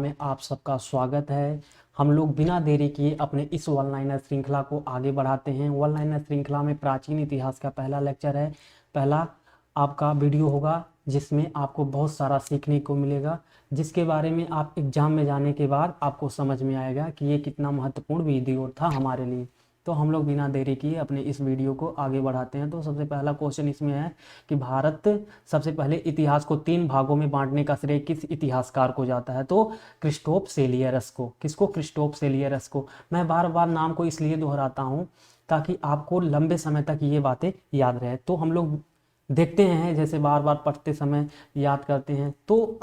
में आप सबका स्वागत है। हम लोग बिना देरी किए अपने इस वन लाइनर श्रृंखला को आगे बढ़ाते हैं। वन लाइनर श्रृंखला में प्राचीन इतिहास का पहला लेक्चर है, पहला आपका वीडियो होगा जिसमें आपको बहुत सारा सीखने को मिलेगा, जिसके बारे में आप एग्जाम में जाने के बाद आपको समझ में आएगा कि ये कितना महत्वपूर्ण वीडियो था हमारे लिए। तो हम लोग बिना देरी किए अपने इस वीडियो को आगे बढ़ाते हैं। तो सबसे पहला क्वेश्चन इसमें है कि भारत सबसे पहले इतिहास को 3 भागों में बांटने का श्रेय किस इतिहासकार को जाता है? तो क्रिस्टोफ सेलियरस को। किसको? क्रिस्टोफ सेलियरस को। मैं बार बार नाम को इसलिए दोहराता हूँ ताकि आपको लंबे समय तक ये बातें याद रहे। तो हम लोग देखते हैं जैसे बार बार पढ़ते समय याद करते हैं तो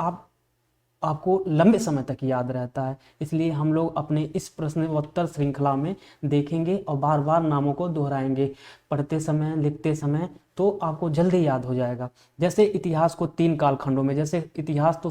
आपको लंबे समय तक याद रहता है। इसलिए हम लोग अपने इस प्रश्नोत्तर श्रृंखला में देखेंगे और बार बार नामों को दोहराएंगे पढ़ते समय, लिखते समय, तो आपको जल्दी याद हो जाएगा। जैसे इतिहास को 3 कालखंडों में, जैसे इतिहास तो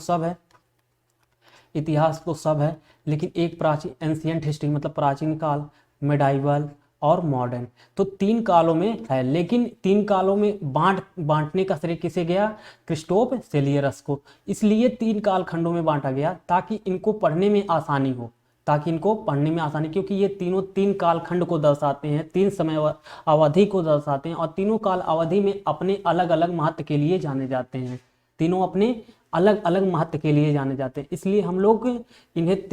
सब है लेकिन एक प्राचीन एंशिएंट हिस्ट्री मतलब प्राचीन काल, मेडाइवल और मॉडर्न, तो 3 कालों में है। लेकिन 3 कालों में बांटने का श्रेय किसे गया? क्रिस्टोफ सेलियरस को। इसलिए 3 कालखंडों में बांटा गया ताकि इनको पढ़ने में आसानी हो, क्योंकि ये तीनों 3 कालखंड को दर्शाते हैं, 3 समय अवधि को दर्शाते हैं और तीनों काल अवधि में अपने अलग अलग महत्व के लिए जाने जाते हैं। तीनों अपने अलग अलग महत्व के लिए जाने जाते हैं। इसलिए हम लोग इन्हें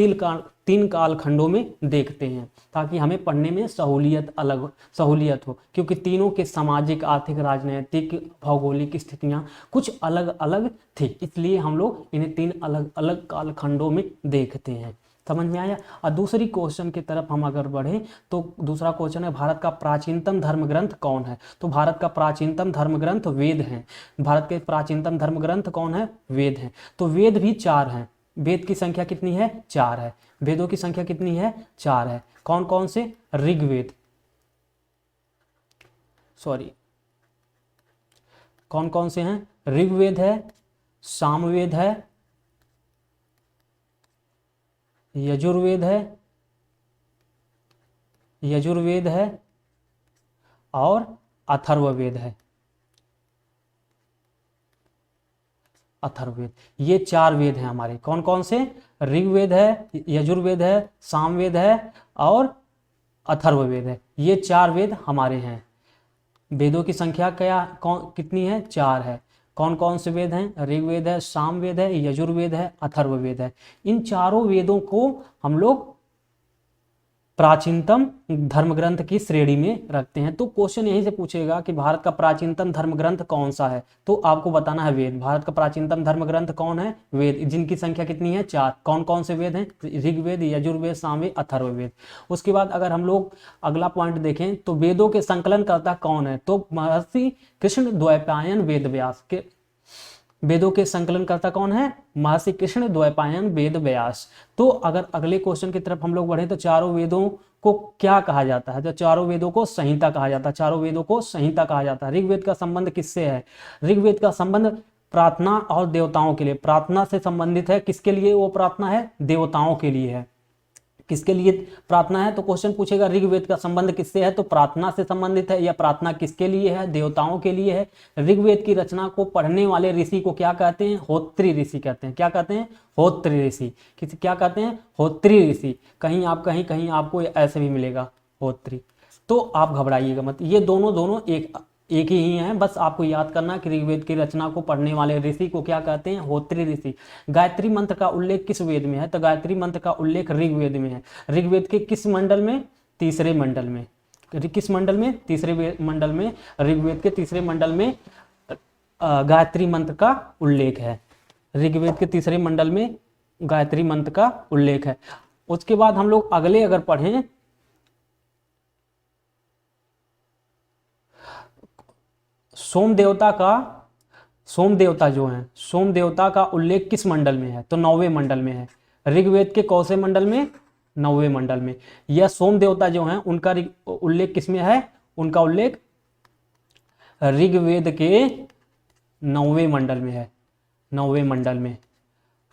3 कालखंडों में देखते हैं ताकि हमें पढ़ने में सहूलियत हो, क्योंकि तीनों के सामाजिक, आर्थिक, राजनीतिक, भौगोलिक स्थितियां कुछ अलग अलग थी। इसलिए हम लोग इन्हें 3 अलग अलग कालखंडों में देखते हैं। समझ में आया? और दूसरी क्वेश्चन की तरफ हम अगर बढ़ें तो दूसरा क्वेश्चन है, भारत का प्राचीनतम धर्म ग्रंथ कौन है? तो भारत का प्राचीनतम धर्म ग्रंथ वेद हैं। भारत के प्राचीनतम धर्म ग्रंथ कौन है? वेद हैं। तो वेद भी 4 हैं। वेद की संख्या कितनी है? 4 है। वेदों की संख्या कितनी है? 4 है। कौन कौन से? ऋग्वेद, कौन कौन से हैं? ऋग्वेद है, सामवेद है, यजुर्वेद है और अथर्ववेद है। अथर्ववेद, ये 4 वेद हैं हमारे। कौन कौन से? ऋग्वेद है, यजुर्वेद है, सामवेद है और अथर्ववेद है। ये 4 वेद हमारे हैं। वेदों की संख्या कितनी है? 4 है। कौन कौन से वेद हैं? ऋग्वेद है, सामवेद है, यजुर्वेद है, अथर्ववेद है। इन चारों वेदों को हम लोग प्राचीनतम धर्म ग्रंथ की श्रेणी में रखते हैं। तो क्वेश्चन यहीं से पूछेगा कि भारत का प्राचीनतम धर्म ग्रंथ कौन सा है? तो आपको बताना है वेद। भारत का प्राचीनतम धर्म ग्रंथ कौन है? वेद, जिनकी संख्या कितनी है? 4। कौन कौन से वेद हैं? ऋग्वेद, यजुर्वेद, सामवेद, अथर्ववेद। उसके बाद अगर हम लोग अगला पॉइंट देखें तो वेदों के संकलनकर्ता कौन है? तो महर्षि कृष्ण द्वैपायन वेद व्यास के। वेदों के संकलनकर्ता कौन है? महर्षि कृष्ण द्वैपायन वेद व्यास। तो अगर अगले क्वेश्चन की तरफ हम लोग बढ़े तो चारों वेदों को क्या कहा जाता है? तो चारों वेदों को संहिता कहा जाता है। चारों वेदों को संहिता कहा जाता है। ऋग्वेद का संबंध किससे है? ऋग्वेद का संबंध प्रार्थना और देवताओं के लिए, प्रार्थना से संबंधित है। किसके लिए वो प्रार्थना है? देवताओं के लिए है। किसके लिए प्रार्थना है? तो क्वेश्चन पूछेगा ऋग्वेद का संबंध किससे है? तो प्रार्थना से संबंधित है। या प्रार्थना किसके लिए है? देवताओं के लिए है। ऋग्वेद की रचना को पढ़ने वाले ऋषि को क्या कहते हैं? होत्री ऋषि कहते हैं। क्या कहते हैं? होत्री ऋषि। क्या कहते हैं? होत्री ऋषि। कहीं आपको ऐसे भी मिलेगा होत्री। तो आप घबराइएगा मत, ये दोनों एक ही हैं। बस आपको याद करना कि ऋग्वेद की रचना को पढ़ने वाले ऋषि को क्या कहते हैं? होत्री ऋषि। गायत्री मंत्र का उल्लेख किस वेद में है? तो गायत्री मंत्र का उल्लेख ऋग्वेद में है। ऋग्वेद के किस मंडल में? 3रे मंडल में। किस मंडल में? 3रे मंडल में। ऋग्वेद के 3रे मंडल में गायत्री मंत्र का उल्लेख है। ऋग्वेद के 3रे मंडल में गायत्री मंत्र का उल्लेख है। उसके बाद हम लोग अगले अगर पढ़ें, सोम देवता का उल्लेख किस मंडल में है? तो 9वें मंडल में है। ऋग्वेद के कौन से मंडल में? 9वें मंडल में। यह सोम देवता जो हैं उनका उल्लेख किस में है? उनका उल्लेख ऋग्वेद के 9वें मंडल में है। 9वें मंडल में,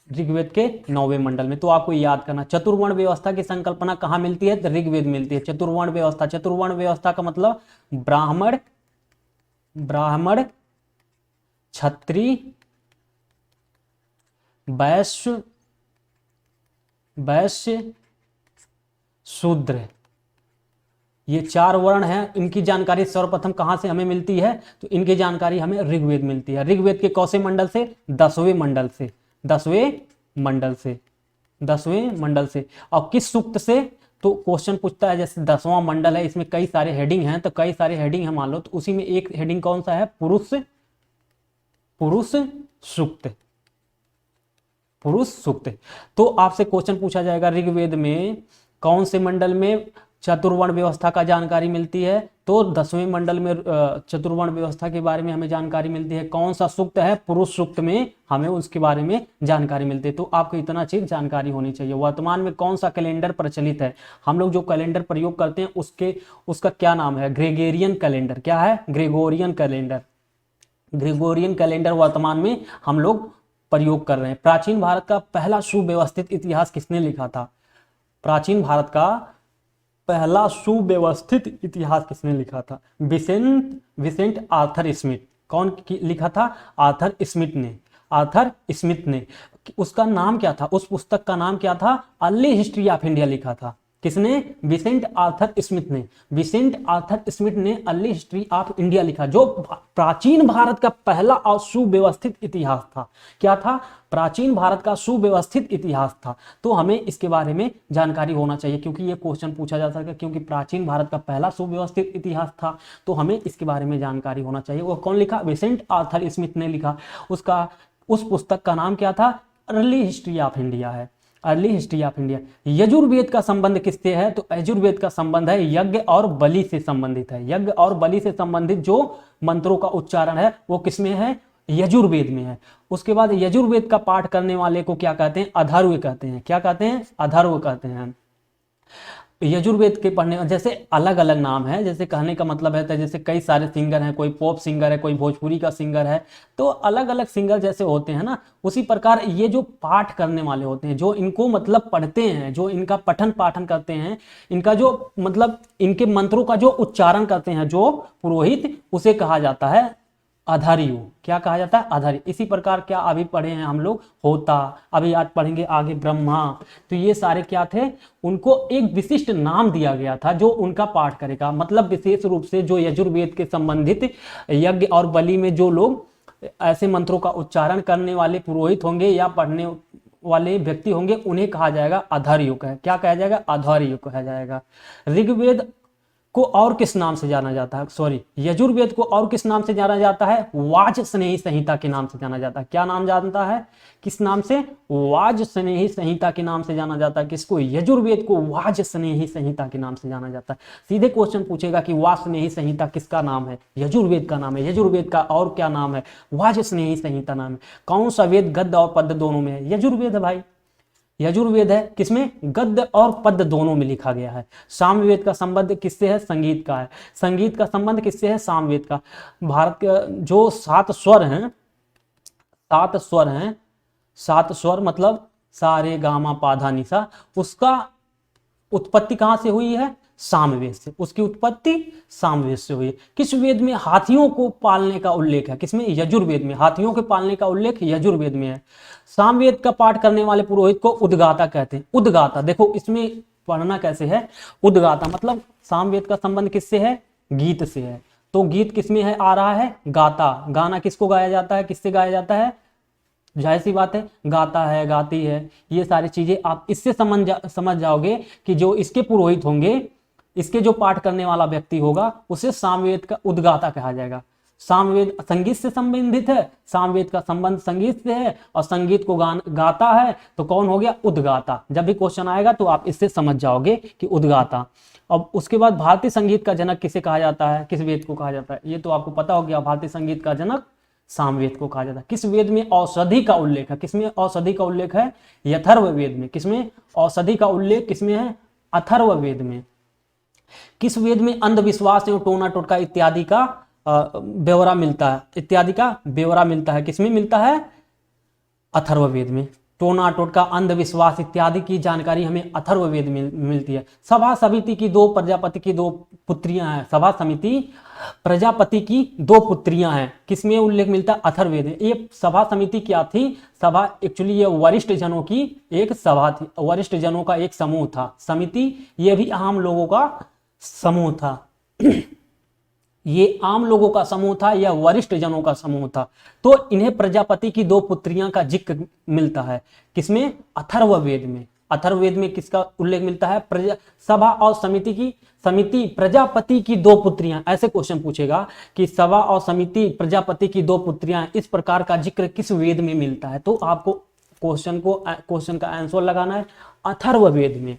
ऋग्वेद के 9वें मंडल में। तो आपको याद करना, चतुर्वर्ण व्यवस्था की संकल्पना कहाँ मिलती है? तो ऋग्वेद मिलती है। चतुर्वर्ण व्यवस्था का मतलब ब्राह्मण, क्षत्रिय, वैश्य, वैश्य, शूद्र, ये 4 वर्ण हैं। इनकी जानकारी सर्वप्रथम कहां से हमें मिलती है? तो इनकी जानकारी हमें ऋग्वेद मिलती है। ऋग्वेद के कौन से मंडल से? 10वें मंडल से। 10वें मंडल से, 10वें मंडल से। और किस सूक्त से? तो क्वेश्चन पूछता है, जैसे 10वां मंडल है, इसमें कई सारे हेडिंग हैं, तो कई सारे हेडिंग है मान लो, तो उसी में एक हेडिंग कौन सा है? पुरुष सूक्त, पुरुष सूक्त। तो आपसे क्वेश्चन पूछा जाएगा ऋग्वेद में कौन से मंडल में चतुर्वर्ण व्यवस्था का जानकारी मिलती है? तो 10वें मंडल में चतुर्वर्ण व्यवस्था के बारे में हमें जानकारी मिलती है। कौन सा सूक्त है? पुरुष सूक्त में हमें उसके बारे में जानकारी मिलती है। तो आपको इतना चीज जानकारी होनी चाहिए। वर्तमान में कौन सा कैलेंडर प्रचलित है? हम लोग जो कैलेंडर प्रयोग करते हैं उसका क्या नाम है? Gregorian calendar. क्या है? Gregorian calendar. ग्रेगोरियन कैलेंडर वर्तमान में हम लोग प्रयोग कर रहे हैं। प्राचीन भारत का पहला सुव्यवस्थित इतिहास किसने लिखा था? प्राचीन भारत का पहला सुव्यवस्थित इतिहास किसने लिखा था? Vincent Arthur Smith. कौन लिखा था? आर्थर स्मिथ ने। आर्थर स्मिथ ने। उसका नाम क्या था? उस पुस्तक का नाम क्या था? अर्ली हिस्ट्री ऑफ इंडिया लिखा था। किसने? विसेंट आर्थर स्मिथ ने। विसेंट आर्थर स्मिथ ने अर्ली हिस्ट्री ऑफ इंडिया लिखा, जो प्राचीन भारत का पहला और सुव्यवस्थित इतिहास था। क्या था? प्राचीन भारत का सुव्यवस्थित इतिहास था। तो हमें इसके बारे में जानकारी होना चाहिए, क्योंकि ये क्वेश्चन पूछा जा सकता है, क्योंकि प्राचीन भारत का पहला सुव्यवस्थित इतिहास था, तो हमें इसके बारे में जानकारी होना चाहिए। वो कौन लिखा? विसेंट आर्थर स्मिथ ने लिखा। उस पुस्तक का नाम क्या था? अर्ली हिस्ट्री ऑफ इंडिया है। Early history of India. Yajurveda का संबंध किससे है? तो यजुर्वेद का संबंध है यज्ञ और बलि से संबंधित है। यज्ञ और बलि से संबंधित जो मंत्रों का उच्चारण है वो किसमें है? यजुर्वेद में है। उसके बाद यजुर्वेद का पाठ करने वाले को क्या कहते हैं? अथर्व कहते हैं। क्या कहते हैं? अथर्व कहते हैं। यजुर्वेद के पढ़ने, जैसे अलग अलग नाम है, जैसे कहने का मतलब है, जैसे कई सारे सिंगर हैं, कोई पॉप सिंगर है, कोई भोजपुरी का सिंगर है, तो अलग अलग सिंगर जैसे होते हैं ना, उसी प्रकार ये जो पाठ करने वाले होते हैं, जो इनको मतलब पढ़ते हैं, जो इनका पठन पाठन करते हैं, इनका जो मतलब इनके मंत्रों का जो उच्चारण करते हैं जो पुरोहित, उसे कहा जाता है अधारियो। क्या कहा जाता है? अधारी। इसी प्रकार क्या अभी पढ़े हैं हम लोग? होता। अभी आज पढ़ेंगे आगे ब्रह्मा। तो ये सारे क्या थे? उनको एक विशिष्ट नाम दिया गया था जो उनका पाठ करेगा। मतलब विशेष रूप से जो यजुर्वेद के संबंधित यज्ञ और बलि में जो लोग ऐसे मंत्रों का उच्चारण करने वाले पुरोहित होंगे या पढ़ने वाले व्यक्ति होंगे, उन्हें कहा जाएगा अधारियो। क्या कहा जाएगा? अधारियो कहा जाएगा। ऋग्वेद को और किस नाम से जाना जाता है? यजुर्वेद को और किस नाम से जाना जाता है? वाज स्नेही संहिता के नाम से जाना जाता है। क्या नाम जानता है? किस नाम से? वाज स्नेही संहिता के नाम से जाना जाता है। किसको? यजुर्वेद को वाज स्नेही संहिता के नाम से जाना जाता है। सीधे क्वेश्चन पूछेगा कि वाज स्नेही संहिता किसका नाम है? यजुर्वेद का नाम है। यजुर्वेद का और क्या नाम है? वाज स्नेही संहिता नाम है। कौन सा वेद गद्य और पद्य दोनों में है? यजुर्वेद है भाई। यजुर्वेद है, किसमें? गद्य और पद्य दोनों में लिखा गया है। सामवेद का संबंध किससे है? संगीत का है। संगीत का संबंध किससे है? सामवेद का। भारत के जो 7 स्वर हैं, 7 स्वर हैं, 7 स्वर मतलब सा रे गा मा पा धा नि सा, उसका उत्पत्ति कहां से हुई है? सामवेद से। उसकी उत्पत्ति सामवेद से हुई है। किस वेद में हाथियों को पालने का उल्लेख है? किसमें? यजुर्वेद में। हाथियों के पालने का उल्लेख यजुर्वेद में है। सामवेद का पाठ करने वाले पुरोहित को उद्गाता कहते हैं। उद्गाता, देखो इसमें पढ़ना कैसे है? उद्गाता मतलब सामवेद का संबंध किससे है? गीत से है। तो गीत किसमें है? आ रहा है गाता। गाना किसको गाया जाता है? किससे गाया जाता है? जाहिर सी बात है, गाता है, गाती है। ये सारी चीजें आप इससे समझ जाओगे कि जो इसके पुरोहित होंगे, इसके जो पाठ करने वाला व्यक्ति होगा, उसे सामवेद का उद्गाता कहा जाएगा। सामवेद संगीत से संबंधित है, सामवेद का संबंध संगीत से है, और संगीत को गाता है, तो कौन हो गया? उद्गाता। जब भी क्वेश्चन आएगा तो आप इससे समझ जाओगे कि उद्गाता। अब उसके बाद भारतीय संगीत का जनक किसे कहा जाता है? किस वेद को कहा जाता है? ये तो आपको पता हो गया। भारतीय संगीत का जनक सामवेद को कहा जाता है। किस वेद में औषधि का उल्लेख है? किसमें औषधि का उल्लेख है? अथर्व वेद में। किसमें औषधि का उल्लेख किसमें है? अथर्व वेद में। किस वेद में अंधविश्वास एवं टोना टोटका इत्यादि का ब्यौरा मिलता है? इत्यादि का ब्यौरा मिलता है। किसमें मिलता है? अथर्व वेद में। टोना टोटका अंधविश्वास इत्यादि की जानकारी हमें अथर्ववेद में मिलती है। सभा समिति की दो प्रजापति की दो पुत्रियां हैं, सभा समिति प्रजापति की दो पुत्रियां हैं, किसमें उल्लेख मिलता है? अथर्ववेद में। ये सभा समिति क्या थी? सभा एक्चुअली ये वरिष्ठ जनों की एक सभा थी, वरिष्ठ जनों का एक समूह था। समिति ये भी आम लोगों का समूह था ये आम लोगों का समूह था या वरिष्ठ जनों का समूह था। तो इन्हें प्रजापति की दो पुत्रियां का जिक्र मिलता है, किसमें? अथर्ववेद में। अथर्ववेद में किसका उल्लेख मिलता है? सभा और समिति प्रजापति की दो पुत्रियां। ऐसे क्वेश्चन पूछेगा कि सभा और समिति प्रजापति की दो पुत्रियां, इस प्रकार का जिक्र किस वेद में मिलता है? तो आपको क्वेश्चन का आंसर लगाना है अथर्ववेद में।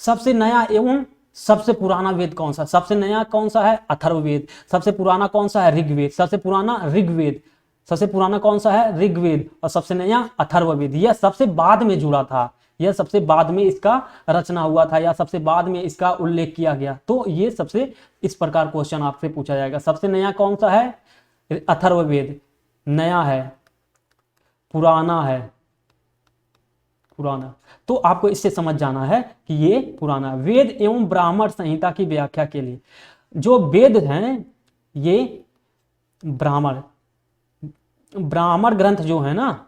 सबसे नया एवं सबसे पुराना वेद कौन सा? सबसे नया कौन सा है? अथर्ववेद। सबसे पुराना कौन सा है? ऋग्वेद। सबसे पुराना ऋग्वेद। सबसे पुराना कौन सा है? ऋग्वेद। और सबसे नया अथर्ववेद। यह सबसे बाद में जुड़ा था, यह सबसे बाद में इसका रचना हुआ था या सबसे बाद में इसका उल्लेख किया गया। तो ये सबसे इस प्रकार क्वेश्चन आपसे पूछा जाएगा। सबसे नया कौन सा है? अथर्ववेद। नया है, पुराना है, पुराना। तो आपको इससे समझ जाना है कि ये पुराना। वेद एवं ब्राह्मण संहिता की व्याख्या के लिए जो वेद हैं, ये ब्राह्मण ग्रंथ जो है ना,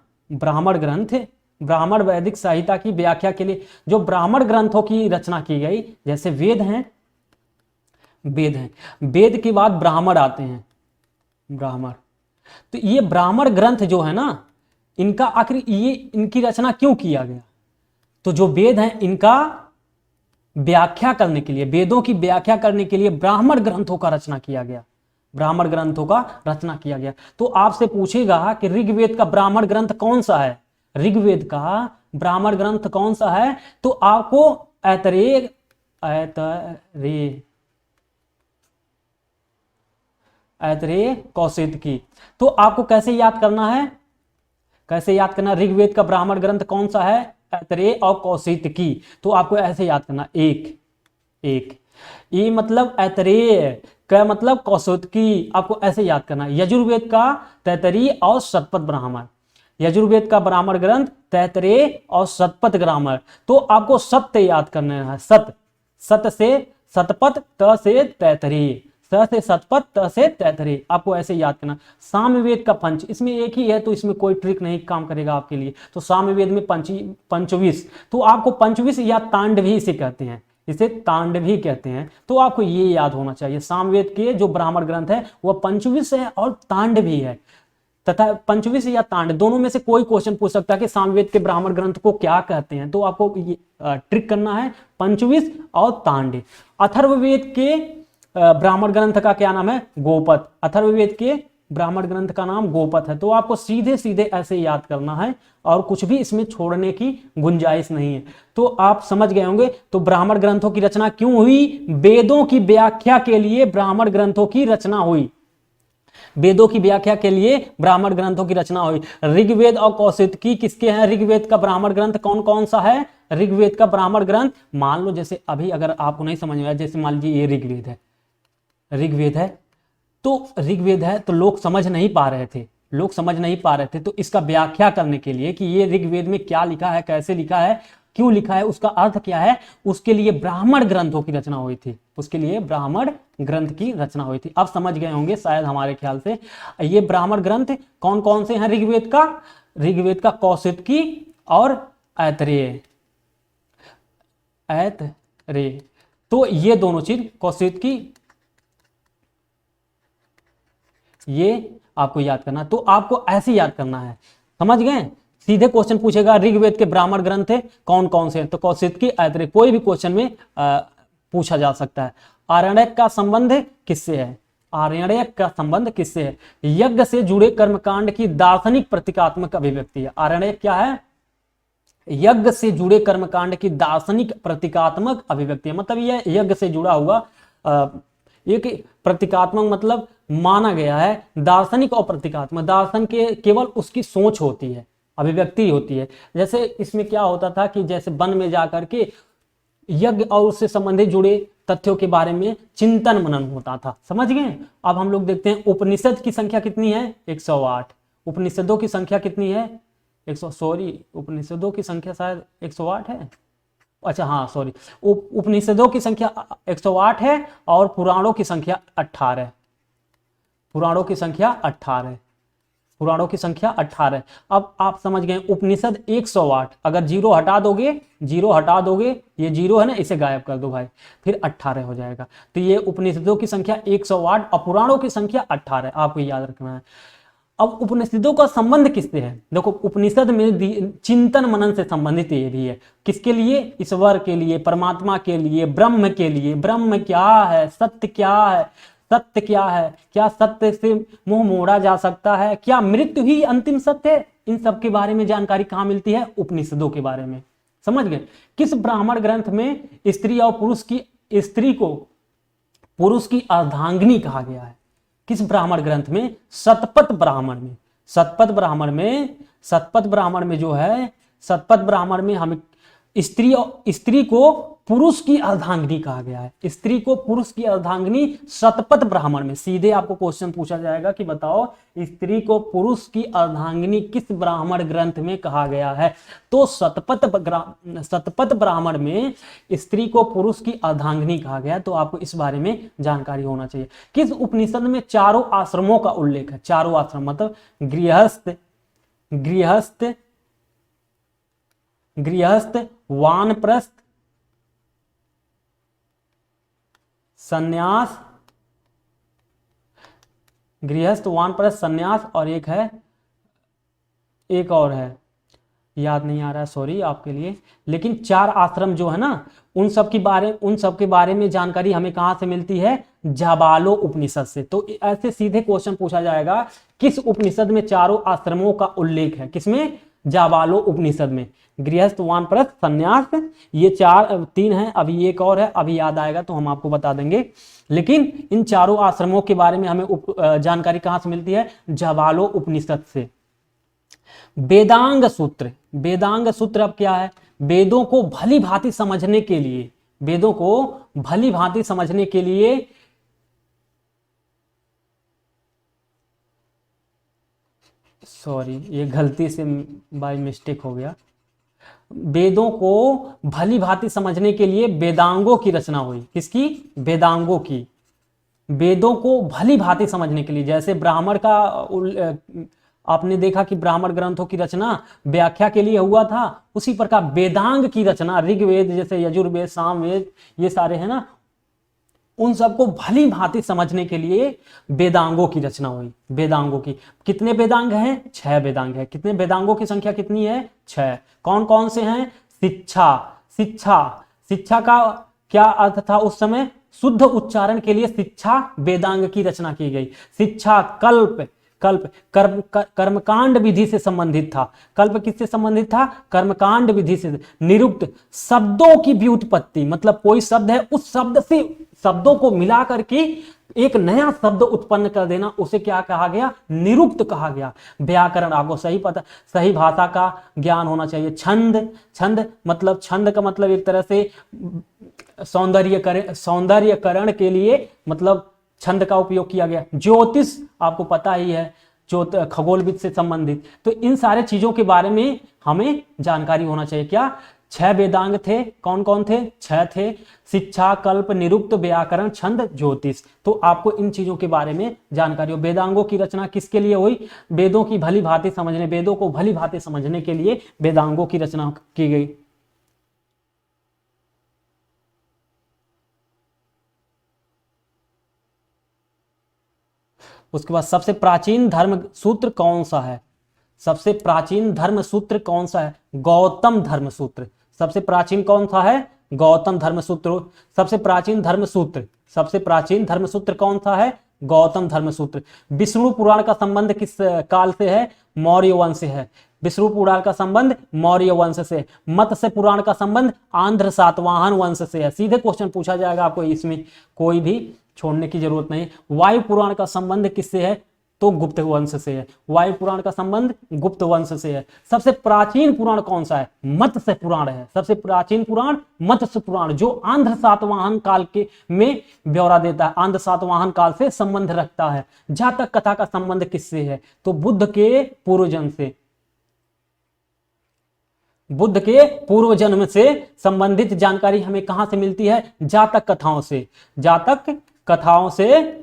ब्राह्मण वैदिक संहिता की व्याख्या के लिए जो ब्राह्मण ग्रंथों की रचना की गई, जैसे वेद हैं, वेद के बाद ब्राह्मण आते हैं, ब्राह्मण। तो ये ब्राह्मण ग्रंथ जो है ना, इनका आखिर ये इनकी रचना क्यों किया गया? तो जो वेद हैं इनका व्याख्या करने के लिए, वेदों की व्याख्या करने के लिए ब्राह्मण ग्रंथों का रचना किया गया, ब्राह्मण ग्रंथों का रचना किया गया। तो आपसे पूछेगा कि ऋग्वेद का ब्राह्मण ग्रंथ कौन सा है? ऋग्वेद का ब्राह्मण ग्रंथ कौन सा है? तो आपको ऐतरेय कौशिकी। तो आपको कैसे याद करना है? ऋग्वेद का ब्राह्मण ग्रंथ कौन सा है? ऐतरेय और कौशिकी। तो आपको ऐसे याद करना, एक ये मतलब ऐतरेय का मतलब कौशिकी, आपको ऐसे याद करना। यजुर्वेद का तैतरीय और शतपथ ब्राह्मण, यजुर्वेद का ब्राह्मण ग्रंथ तैतरेय और शतपथ ब्राह्मण। तो आपको सत्य याद करना है, सत से शतपथ, त से तैतरीय, स से शतपथ, त से तैतरीय। आपको ऐसे याद करना। सामवेद का पंच, इसमें एक ही है तो इसमें कोई ट्रिक नहीं काम करेगा आपके लिए। तो सामवेद में पंचविश, तो आपको पंचविश या तांडवी इसे कहते हैं, इसे तांडवी कहते हैं। तो आपको ये याद होना चाहिए, सामवेद के जो ब्राह्मण ग्रंथ है वह पंचविश है और तांडवी है, तथा पंचविश या तांड दोनों में से कोई क्वेश्चन पूछ सकता है कि सामवेद के ब्राह्मण ग्रंथ को क्या कहते हैं। तो आपको ये ट्रिक करना है, पंचविश और तांड। अथर्ववेद के ब्राह्मण ग्रंथ का क्या नाम है? गोपथ। अथर्ववेद के ब्राह्मण ग्रंथ का नाम गोपथ है। तो आपको सीधे सीधे ऐसे याद करना है और कुछ भी इसमें छोड़ने की गुंजाइश नहीं है। तो आप समझ गए होंगे। तो ब्राह्मण ग्रंथों की रचना क्यों हुई? वेदों की व्याख्या के लिए ब्राह्मण ग्रंथों की रचना हुई, वेदों की व्याख्या के लिए ब्राह्मण ग्रंथों की रचना हुई। ऋग्वेद और कौशिकी किसके हैं? ऋग्वेद का ब्राह्मण ग्रंथ कौन कौन सा है? ऋग्वेद का ब्राह्मण ग्रंथ, मान लो जैसे अभी अगर आपको नहीं समझ में आया, जैसे मान लीजिए ये ऋग्वेद है, ऋग्वेद है तो लोग समझ नहीं पा रहे थे, तो इसका व्याख्या करने के लिए कि ये ऋग्वेद में क्या लिखा है, कैसे लिखा है, क्यों लिखा है, उसका अर्थ क्या है, उसके लिए ब्राह्मण ग्रंथों की रचना हुई थी, अब समझ गए होंगे शायद हमारे ख्याल से। ये ब्राह्मण ग्रंथ कौन कौन से हैं? ऋग्वेद का कौशिकी और ऐतरेय। तो ये दोनों चीज, कौशिकी, ये आपको याद करना। तो आपको ऐसे याद करना है, समझ गए? सीधे क्वेश्चन पूछेगा ऋग्वेद के ब्राह्मण ग्रंथ कौन कौन से हैं, तो कौशिकी, ऐतरेय, कोई भी क्वेश्चन में पूछा जा सकता है। आरण्यक का संबंध किससे है? यज्ञ से जुड़े कर्मकांड की दार्शनिक प्रतीकात्मक अभिव्यक्ति है। आरण्यक क्या है? यज्ञ से जुड़े कर्मकांड की दार्शनिक प्रतीकात्मक अभिव्यक्ति है। मतलब यह यज्ञ से जुड़ा हुआ एक प्रतीकात्मक मतलब माना गया है। दार्शनिक और प्रतीकात्मक, दार्शन के केवल उसकी सोच होती है, अभिव्यक्ति होती है। जैसे इसमें क्या होता था कि जैसे वन में जाकर के यज्ञ और उससे संबंधित जुड़े तथ्यों के बारे में चिंतन मनन होता था, समझ गए? अब हम लोग देखते हैं उपनिषद की संख्या कितनी है? 108। उपनिषदों की संख्या कितनी है? उपनिषदों की संख्या शायद 108 है। अच्छा हाँ सॉरी, उपनिषदों की संख्या 108 है और पुराणों की संख्या 18। पुराणों की संख्या 18, पुराणों की संख्या 18। अब आप समझ गए उपनिषद 108, अगर जीरो हटा दोगे, जीरो हटा दोगे, ये जीरो है ना, इसे गायब कर दो भाई, फिर 18 हो जाएगा। तो ये उपनिषदों की संख्या 108 और पुराणों की संख्या 18, आपको याद रखना है। अब उपनिषदों का संबंध किससे है? देखो उपनिषद में चिंतन मनन से संबंधित ये भी है। किसके लिए? ईश्वर के लिए, परमात्मा के लिए, ब्रह्म के लिए। ब्रह्म क्या है, सत्य क्या है, सत्य क्या है, क्या सत्य से मुंह मोड़ा जा सकता है, क्या मृत्यु ही अंतिम सत्य है, इन सब के बारे में जानकारी कहाँ मिलती है? उपनिषदों के बारे में। समझ गए? किस ब्राह्मण ग्रंथ में स्त्री और पुरुष की, स्त्री को पुरुष की अर्धांगिनी कहा गया है? किस ब्राह्मण ग्रंथ में? शतपथ ब्राह्मण में। शतपथ ब्राह्मण में, शतपथ ब्राह्मण में जो है, शतपथ ब्राह्मण में हमें स्त्री को पुरुष की अर्धांगिनी कहा गया है। स्त्री को पुरुष की अर्धांगिनी शतपथ ब्राह्मण में। सीधे आपको क्वेश्चन पूछा जाएगा कि बताओ स्त्री को पुरुष की अर्धांगिनी किस ब्राह्मण ग्रंथ में कहा गया है? तो शतपथ ब्राह्मण में स्त्री को पुरुष की अर्धांगिनी कहा गया। तो आपको इस बारे में जानकारी होना चाहिए। किस उपनिषद में चारों आश्रमों का उल्लेख है? चारों आश्रम मतलब गृहस्थ, वानप्रस्थ, सन्यास, गृहस्थ, वानप्रस्थ, सन्यास, और एक है, एक और है, याद नहीं आ रहा है, सॉरी आपके लिए। लेकिन 4 आश्रम जो है ना, उन सब के बारे में जानकारी हमें कहां से मिलती है? जाबालो उपनिषद से। तो ऐसे सीधे क्वेश्चन पूछा जाएगा, किस उपनिषद में चारों आश्रमों का उल्लेख है? किसमें? जाबालो उपनिषद में। गृहस्थ, वानप्रस्थ, सन्यास, ये 3 हैं। अभी एक और है, अभी याद आएगा तो हम आपको बता देंगे। लेकिन इन चारों आश्रमों के बारे में हमें जानकारी कहां से मिलती है? जाबालो उपनिषद से। वेदांग सूत्र, वेदांग सूत्र अब क्या है? वेदों को भली भांति समझने के लिए, वेदों को भली भांति समझने के लिए सॉरी ये गलती से बाय मिस्टेक हो गया। वेदों को भली भांति समझने के लिए वेदांगों की रचना हुई। किसकी? वेदांगों की। वेदों को भली भांति समझने के लिए, जैसे ब्राह्मण का आपने देखा कि ब्राह्मण ग्रंथों की रचना व्याख्या के लिए हुआ था, उसी प्रकार वेदांग की रचना, ऋग्वेद जैसे यजुर्वेद, सामवेद, ये सारे हैं ना, उन सबको भली भांति समझने के लिए वेदांगों की रचना हुई। वेदांगों की कितने वेदांग हैं? 6 वेदांग है। कितने वेदांगों की संख्या कितनी है? 6। कौन कौन से हैं? शिक्षा, शिक्षा, शिक्षा का क्या अर्थ था उस समय? शुद्ध उच्चारण के लिए शिक्षा वेदांग की रचना की गई। शिक्षा, कल्प, कल्प कर्मकांड विधि से संबंधित था। कल्प किससे संबंधित था? कर्मकांड विधि से। निरुक्त, शब्दों की व्युत्पत्ति, मतलब कोई शब्द है, उस शब्द से शब्दों को मिला करके एक नया शब्द उत्पन्न कर देना, उसे क्या कहा गया? निरुक्त कहा गया। व्याकरण, आपको सही पता, सही भाषा का ज्ञान होना चाहिए। छंद, छंद मतलब, छंद का मतलब एक तरह से सौंदर्यकरण के लिए मतलब छंद का उपयोग किया गया। ज्योतिष आपको पता ही है, खगोलविद से संबंधित। तो इन सारे चीजों के बारे में हमें जानकारी होना चाहिए। क्या? 6 वेदांग थे। कौन कौन थे? 6 थे। शिक्षा, कल्प, निरुक्त, व्याकरण, छंद, ज्योतिष। तो आपको इन चीजों के बारे में जानकारी हो। वेदांगों की रचना किसके लिए हुई? वेदों की भली भांति समझने, वेदों को भली भांति समझने के लिए वेदांगों की रचना की गई। उसके बाद सबसे प्राचीन धर्म सूत्र कौन सा है? सबसे प्राचीन धर्म सूत्र कौन सा है? गौतम धर्म सूत्र। सबसे प्राचीन कौन सा है? गौतम धर्म सूत्र। सबसे प्राचीन धर्म सूत्र, सबसे प्राचीन धर्म सूत्र कौन सा है? गौतम धर्म सूत्र। विष्णु पुराण का संबंध किस काल से है? मौर्य वंश से है। विष्णु पुराण का संबंध मौर्य वंश से। मत्स्य पुराण का संबंध आंध्र सातवाहन वंश से है। सीधे क्वेश्चन पूछा जाएगा आपको, इसमें कोई भी छोड़ने की जरूरत नहीं। वायु पुराण का संबंध किससे है? तो गुप्त वंश से है। वायु पुराण का संबंध गुप्त वंश से है। सबसे प्राचीन पुराण कौन सा है? मत्स्य पुराण है। सबसे प्राचीन पुराण मत्स्य पुराण, जो आंध्र सातवाहन काल के में ब्यौरा देता है, आंध्र सातवाहन काल से संबंध रखता है। जातक कथा का संबंध किससे है? तो बुद्ध के पूर्वजन से। बुद्ध के पूर्व जन्म से संबंधित जानकारी हमें कहां से मिलती है? जातक कथाओं से। जातक कथाओं से,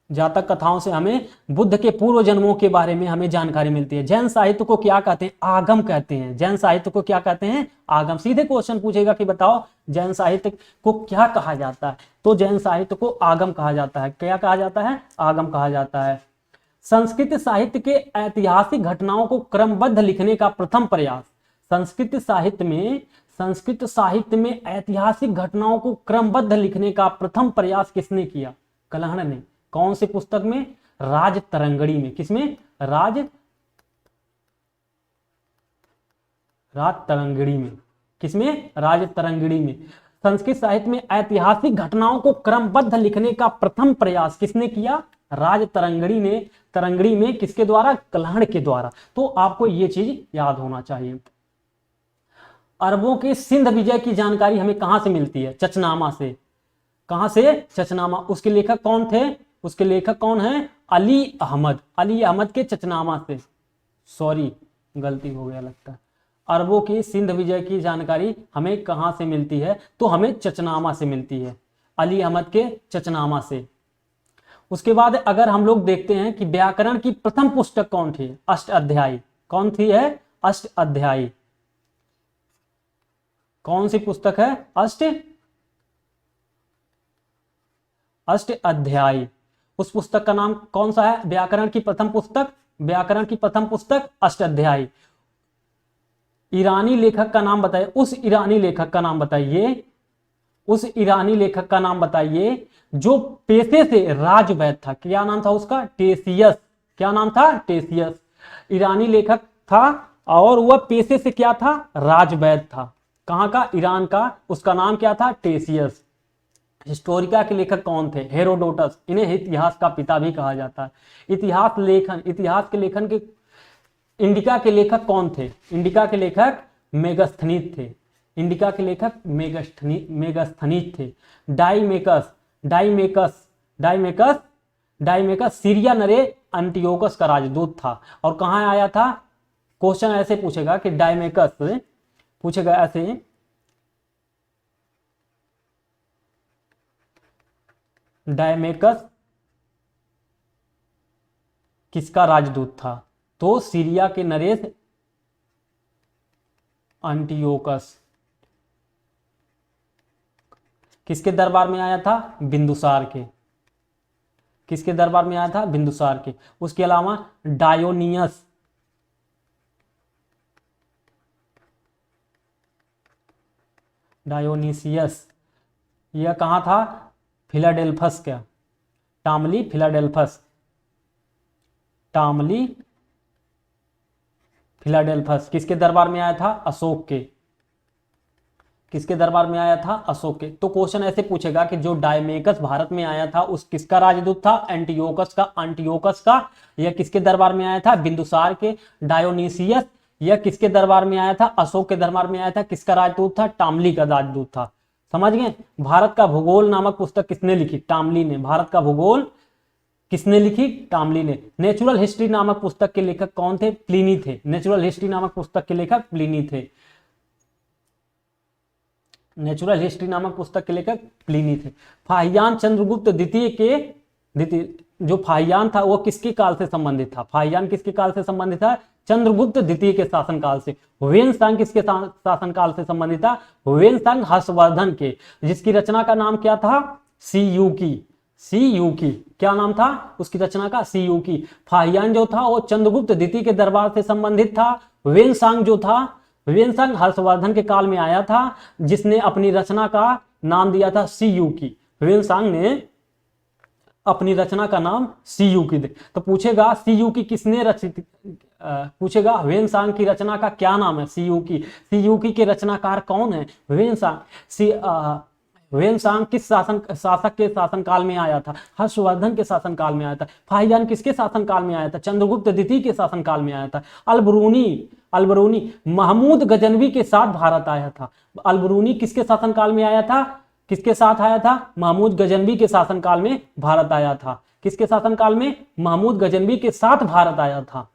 जातक कथाओं से हमें बुद्ध के पूर्व जन्मों के बारे में हमें जानकारी मिलती है। जैन साहित्य को क्या कहते हैं? आगम कहते हैं। जैन साहित्य को क्या कहते हैं? आगम। सीधे क्वेश्चन पूछेगा कि बताओ जैन साहित्य को क्या कहा जाता है, तो जैन साहित्य को आगम कहा जाता है। क्या कहा जाता है? आगम कहा जाता है। संस्कृत साहित्य के ऐतिहासिक घटनाओं को क्रमबद्ध लिखने का प्रथम प्रयास। संस्कृत साहित्य में ऐतिहासिक घटनाओं को क्रमबद्ध लिखने का प्रथम प्रयास किसने किया? कलहण ने। कौन सी पुस्तक में? राज तरंगड़ी में। किसमें? राज तरंगड़ी में। किसमें? राज तरंगड़ी में। संस्कृत साहित्य में ऐतिहासिक घटनाओं को क्रमबद्ध लिखने का प्रथम प्रयास किसने किया? राज तरंगड़ी ने। तरंगड़ी में किसके द्वारा? कलहण के द्वारा। तो आपको यह चीज याद होना चाहिए। अरबों के सिंध विजय की जानकारी हमें कहां से मिलती है? चचनामा से। कहां से? चचनामा। उसके लेखक कौन थे? उसके लेखक कौन है? अली अहमद। अली अहमद के चचनामा से। सॉरी, गलती हो गया लगता है। अरबों की सिंध विजय की जानकारी हमें कहां से मिलती है? तो हमें चचनामा से मिलती है, अली अहमद के चचनामा से। उसके बाद अगर हम लोग देखते हैं कि व्याकरण की प्रथम पुस्तक कौन थी? अष्टाध्यायी। कौन थी है? अष्टाध्यायी। कौन सी पुस्तक है? अष्टाध्यायी। उस पुस्तक का नाम कौन सा है? व्याकरण की प्रथम पुस्तक। व्याकरण की प्रथम पुस्तक अष्टाध्यायी। ईरानी लेखक का नाम बताइए। उस ईरानी लेखक का नाम बताइए। उस ईरानी लेखक का नाम बताइए जो पेशे से राजवैद्य था। क्या नाम था उसका? टेसियस। क्या नाम था? टेसियस। ईरानी लेखक था और वह पेशे से क्या था? राजवैद्य था। कहां का? ईरान का। उसका नाम क्या था? टेसियस। हिस्टोरिका के लेखक कौन थे? हेरोडोटस। इन्हें इतिहास का पिता भी कहा जाता है। इतिहास के लेखन के इंडिका के लेखक कौन थे? इंडिका के लेखक मेगास्थनीज थे। इंडिका के लेखक मेगास्थनीज थे। डाइमेकस सीरिया नरे अंटियोकस का राजदूत था। और कहां आया था? क्वेश्चन ऐसे पूछेगा कि डाइमेकस पूछेगा ऐसे, डाइमेकस किसका राजदूत था? तो सीरिया के नरेश अंटियोकस। किसके दरबार में आया था? बिंदुसार के। किसके दरबार में आया था? बिंदुसार के। उसके अलावा डायोनीसियस, यह कहां था? फिलाडेल्फस का। टामली फिलाडेल्फस। किसके दरबार में आया था? अशोक के। किसके दरबार में आया था? अशोक के। तो क्वेश्चन ऐसे पूछेगा कि जो डायमेकस भारत में आया था उस किसका राजदूत था? एंटियोकस का। यह किसके दरबार में आया था? बिंदुसार के। डायोनीसियस यह किसके दरबार में आया था? अशोक के दरबार में आया था। किसका राजदूत था? टामली का राजदूत था। समझ गए? भारत का भूगोल नामक पुस्तक किसने लिखी? टामली ने। भारत का भूगोल किसने लिखी? टामली ने। नेचुरल हिस्ट्री नामक पुस्तक के लेखक कौन थे? प्लिनी थे। नेचुरल हिस्ट्री नामक पुस्तक के लेखक प्लिनी थे। नेचुरल हिस्ट्री नामक पुस्तक के लेखक प्लिनी थे। फाहियान चंद्रगुप्त द्वितीय जो फाहियान था वो किसके काल से संबंधित था? फाहियान किसके काल से संबंधित था? चंद्रगुप्त द्वितीय के शासनकाल से। हुएनसांग किसके शासनकाल से संबंधित था? हुएनसांग हर्षवर्धन के, जिसकी रचना का नाम क्या था? सीयूकी। क्या नाम था उसकी रचना का? सीयूकी। फाहियान जो था वो चंद्रगुप्त द्वितीय के दरबार से संबंधित था। हुएनसांग हर्षवर्धन के काल में आया था, जिसने अपनी रचना का नाम दिया था सीयूकी। हुएनसांग ने अपनी रचना का नाम सीयूकी दे। तो पूछेगा सीयूकी किसने रचित, पूछेगा हुएनसांग की रचना का क्या नाम है? सीयूकी के रचनाकार कौन है? हुएनसांग किस शासक के शासनकाल में आया था? हर्षवर्धन के शासनकाल में आया था। फाहियान किसके शासनकाल में आया था? चंद्रगुप्त द्वितीय के शासनकाल में आया था। अलबरूनी महमूद गजनवी के साथ भारत आया था। अलबरूनी किसके शासनकाल में आया था? किसके साथ आया था? महमूद गजनवी के शासनकाल में भारत आया था। किसके शासनकाल में? महमूद गजनवी के साथ भारत आया था।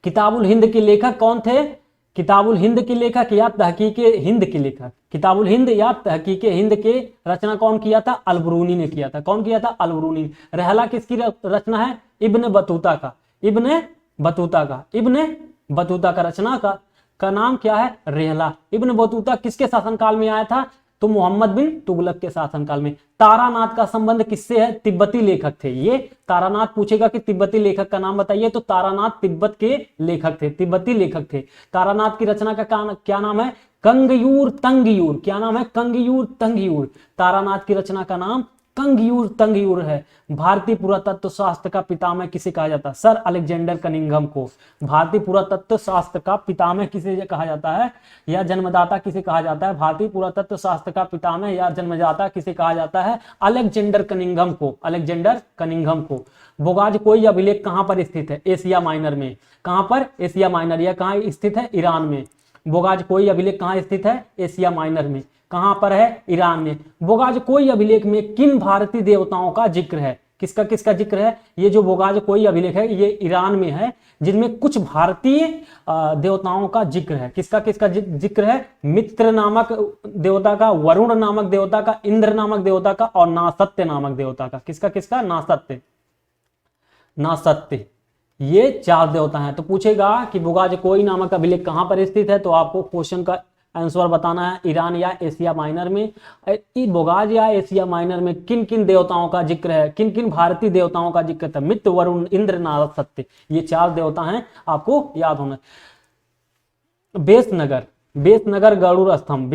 किताबुल हिंद के लेखक कौन थे? किताबुल हिंद के लेखक या तहकीक हिंद के लेखक? किताबुल हिंद या तहकीक हिंद के रचना कौन किया था? अलबरूनी ने किया था। कौन किया था? अलबरूनी। रहला किसकी रचना है? इब्न बतूता का। इब्न बतूता का। इब्न बतूता का रचना का नाम क्या है? रेहला। इब्न बतूता किसके शासनकाल में आया था? तो मोहम्मद बिन तुगलक के शासनकाल में। तारानाथ का संबंध किससे है? तिब्बती लेखक थे ये। तारानाथ पूछेगा कि तिब्बती लेखक का नाम बताइए, तो तारानाथ तिब्बत के लेखक थे, तिब्बती लेखक थे। तारानाथ की रचना का क्या नाम है? कंगयूर तंगयूर। क्या नाम है? कंगयूर तंगयूर। तारानाथ की रचना का नाम कंगयूर तंगयूर है। भारतीय पुरातत्व शास्त्र का पितामह किसे कहा जाता है? सर अलेक्जेंडर कनिंघम को। भारतीय पुरातत्व शास्त्र का पितामह किसे कहा जाता है या जन्मदाता किसे कहा जाता है? भारतीय पुरातत्व शास्त्र का पितामह या जन्मदाता किसे कहा जाता है? अलेक्जेंडर कनिंघम को। अलेक्जेंडर कनिंघम को। बोगाजकोई अभिलेख कहां पर स्थित है? एशिया माइनर में। कहां पर? Asia minor. यह कहां स्थित है? ईरान में। बोगाजकोई अभिलेख कहां स्थित है? एशिया माइनर में। कहां पर है? ईरान में। बोगाजकोई अभिलेख में किन भारतीय देवताओं का जिक्र है? किसका किसका जिक्र है? ये जो बोगाजकोई अभिलेख है ये ईरान में है, जिनमें कुछ भारतीय देवताओं का जिक्र है। किसका किसका जिक्र है? मित्र नामक देवता का, वरुण नामक देवता का, इंद्र नामक देवता का और नासत्य नामक देवता का। किसका किसका? नासत्य। नासत्य। ये 4 देवता हैं। तो पूछेगा कि बोगाजकोई नामक अभिलेख कहां पर स्थित है, तो आपको क्वेश्चन का आंसर बताना है ईरान या एशिया माइनर में। बोगाज या एशिया माइनर में किन किन देवताओं का जिक्र है? किन किन भारतीय देवताओं का जिक्र था? मित्र, वरुण, इंद्र, नासत्य। ये 4 देवता हैं, आपको याद होना। बेसनगर। बेसनगर गरुड़ स्तंभ।